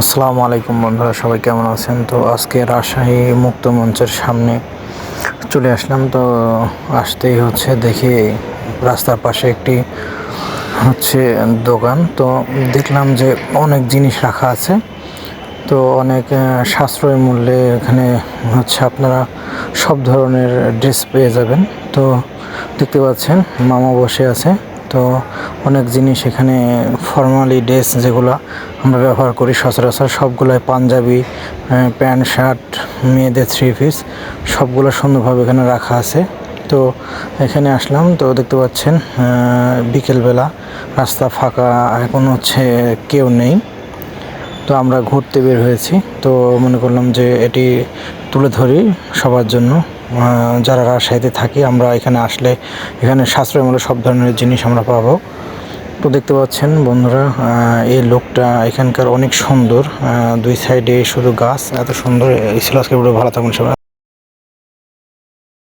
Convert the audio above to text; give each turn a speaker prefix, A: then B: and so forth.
A: আসসালামু আলাইকুম বন্ধুরা, সবাই কেমন আছেন? তো আজকে রাজশাহী মুক্ত মঞ্চের সামনে চলে আসলাম। তো আসতেই দেখি রাস্তার পাশে একটি দোকান। তো দেখলাম যে অনেক জিনিস রাখা আছে। তো অনেক সাশ্রয় মূল্যে এখানে আপনারা সব ধরনের ড্রেস পেয়ে যাবেন। তো দেখতে পাচ্ছেন মামা বসে আছে। তো অনেক জিনিস এখানে ফর্মালি ড্রেস যেগুলো আমরা ব্যবহার করি সচরাচর, সবগুলাই পাঞ্জাবি, প্যান্ট শার্ট, মেয়েদের থ্রি পিস সবগুলো সুন্দরভাবে এখানে রাখা আছে। তো এখানে আসলাম। তো দেখতে পাচ্ছেন বিকেলবেলা, রাস্তা ফাঁকা, এখন কেউ নেই। তো আমরা ঘুরতে বের হয়েছি। তো মনে করলাম যে এটি তুলে ধরি সবার জন্য। যারা রাজশাহীতে থাকি, আমরা এখানে আসলে এখানে সাশ্রয় মূল্যে সব ধরনের জিনিস আমরা পাবো। তো দেখতে পাচ্ছেন বন্ধুরা, এই লোকটা এখানকার অনেক সুন্দর, দুই সাইডে শুধু গাছ, এত সুন্দর। এই ছিল আজকের ভিডিও। ভালো থাকুন সবাই।